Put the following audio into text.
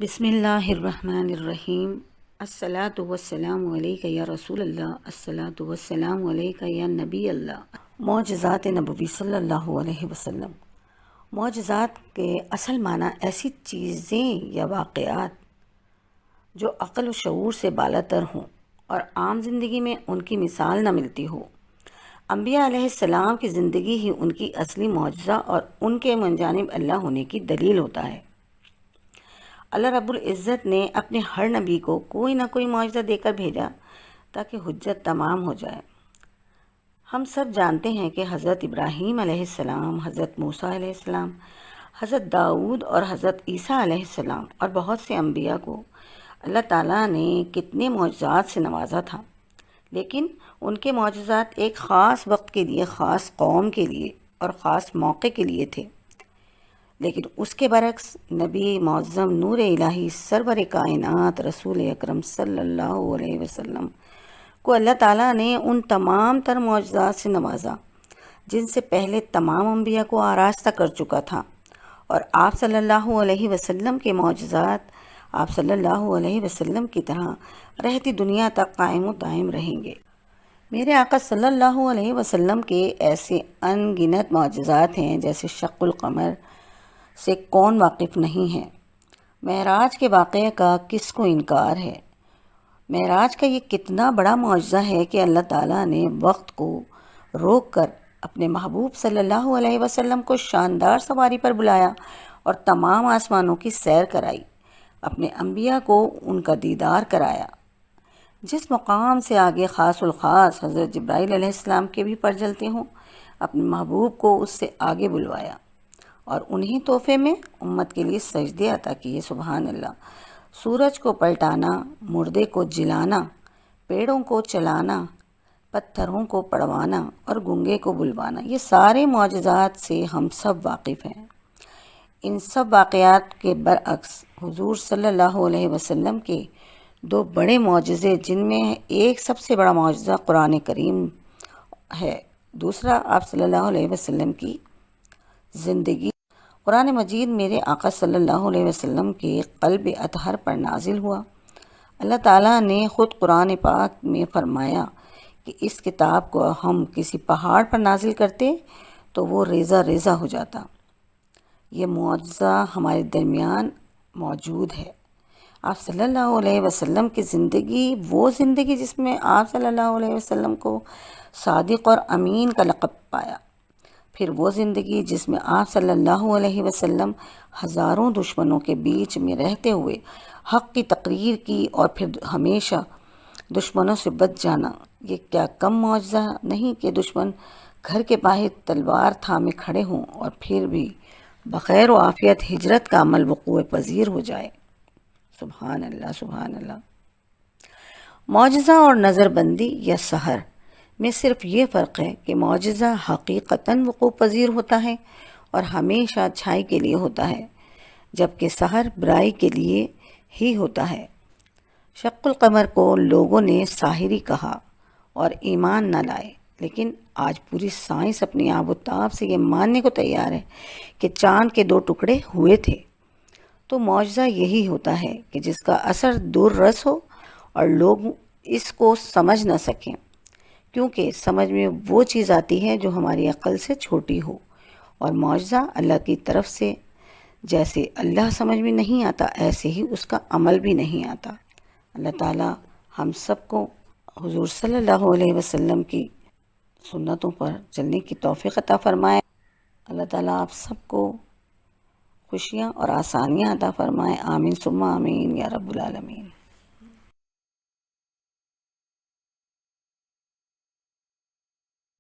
بسم اللہ الرحمن الرحیم۔ الصلاۃ والسلام علیک یا رسول اللہ، الصلاۃ والسلام علیک یا نبی اللہ۔ معجزات نبوی صلی اللہ علیہ وسلم۔ معجزات کے اصل معنی ایسی چیزیں یا واقعات جو عقل و شعور سے بالا تر ہوں اور عام زندگی میں ان کی مثال نہ ملتی ہو۔ انبیاء علیہ السلام کی زندگی ہی ان کی اصلی معجزہ اور ان کے منجانب اللہ ہونے کی دلیل ہوتا ہے۔ اللہ رب العزت نے اپنے ہر نبی کو کوئی نہ کوئی معجزہ دے کر بھیجا تاکہ حجت تمام ہو جائے۔ ہم سب جانتے ہیں کہ حضرت ابراہیم علیہ السلام، حضرت موسیٰ علیہ السلام، حضرت داؤد اور حضرت عیسیٰ علیہ السلام اور بہت سے انبیاء کو اللہ تعالیٰ نے کتنے معجزات سے نوازا تھا، لیکن ان کے معجزات ایک خاص وقت کے لیے، خاص قوم کے لیے اور خاص موقع کے لیے تھے۔ لیکن اس کے برعکس نبی معظم نور الہی سرور کائنات رسول اکرم صلی اللہ علیہ وسلم کو اللہ تعالیٰ نے ان تمام تر معجزات سے نوازا جن سے پہلے تمام انبیاء کو آراستہ کر چکا تھا، اور آپ صلی اللہ علیہ وسلم کے معجزات آپ صلی اللہ علیہ وسلم کی طرح رہتی دنیا تک قائم و دائم رہیں گے۔ میرے آقا صلی اللہ علیہ وسلم کے ایسے ان گنت معجزات ہیں جیسے شق القمر سے کون واقف نہیں ہے؟ معراج کے واقعے کا کس کو انکار ہے؟ معراج کا یہ کتنا بڑا معجزہ ہے کہ اللہ تعالیٰ نے وقت کو روک کر اپنے محبوب صلی اللہ علیہ وسلم کو شاندار سواری پر بلایا اور تمام آسمانوں کی سیر کرائی، اپنے انبیاء کو ان کا دیدار کرایا۔ جس مقام سے آگے خاص الخاص حضرت جبرائیل علیہ السلام کے بھی پر جلتے ہوں، اپنے محبوب کو اس سے آگے بلوایا اور انہی تحفے میں امت کے لیے سجدے عطا کیے۔ سبحان اللہ۔ سورج کو پلٹانا، مردے کو جلانا، پیڑوں کو چلانا، پتھروں کو پڑوانا اور گنگے کو بلوانا، یہ سارے معجزات سے ہم سب واقف ہیں۔ ان سب واقعات کے برعکس حضور صلی اللہ علیہ وسلم کے دو بڑے معجزے، جن میں ایک سب سے بڑا معجزہ قرآن کریم ہے، دوسرا آپ صلی اللہ علیہ وسلم کی زندگی۔ قرآن مجید میرے آقا صلی اللہ علیہ وسلم کے قلب اطہر پر نازل ہوا۔ اللہ تعالیٰ نے خود قرآن پاک میں فرمایا کہ اس کتاب کو ہم کسی پہاڑ پر نازل کرتے تو وہ ریزہ ریزہ ہو جاتا۔ یہ معجزہ ہمارے درمیان موجود ہے۔ آپ صلی اللہ علیہ وسلم کی زندگی، وہ زندگی جس میں آپ صلی اللہ علیہ وسلم کو صادق اور امین کا لقب پایا، پھر وہ زندگی جس میں آپ صلی اللہ علیہ وسلم ہزاروں دشمنوں کے بیچ میں رہتے ہوئے حق کی تقریر کی اور پھر ہمیشہ دشمنوں سے بچ جانا۔ یہ کیا کم معجزہ نہیں کہ دشمن گھر کے باہر تلوار تھامے کھڑے ہوں اور پھر بھی بخیر و عافیت ہجرت کا عمل وقوع پذیر ہو جائے۔ سبحان اللہ، سبحان اللہ۔ معجزہ اور نظر بندی یا سحر میں صرف یہ فرق ہے کہ معجزہ حقیقتاً وقوع پذیر ہوتا ہے اور ہمیشہ اچھائی کے لیے ہوتا ہے، جبکہ سحر برائی کے لیے ہی ہوتا ہے۔ شق القمر کو لوگوں نے ساحری کہا اور ایمان نہ لائے، لیکن آج پوری سائنس اپنی آب و تاب سے یہ ماننے کو تیار ہے کہ چاند کے دو ٹکڑے ہوئے تھے۔ تو معجزہ یہی ہوتا ہے کہ جس کا اثر دور رس ہو اور لوگ اس کو سمجھ نہ سکیں، کیونکہ سمجھ میں وہ چیز آتی ہے جو ہماری عقل سے چھوٹی ہو، اور معجزہ اللہ کی طرف سے جیسے اللہ سمجھ میں نہیں آتا ایسے ہی اس کا عمل بھی نہیں آتا۔ اللہ تعالیٰ ہم سب کو حضور صلی اللہ علیہ وسلم کی سنتوں پر چلنے کی توفیق عطا فرمائے۔ اللہ تعالیٰ آپ سب کو خوشیاں اور آسانیاں عطا فرمائے۔ آمین ثم آمین یا رب العالمین۔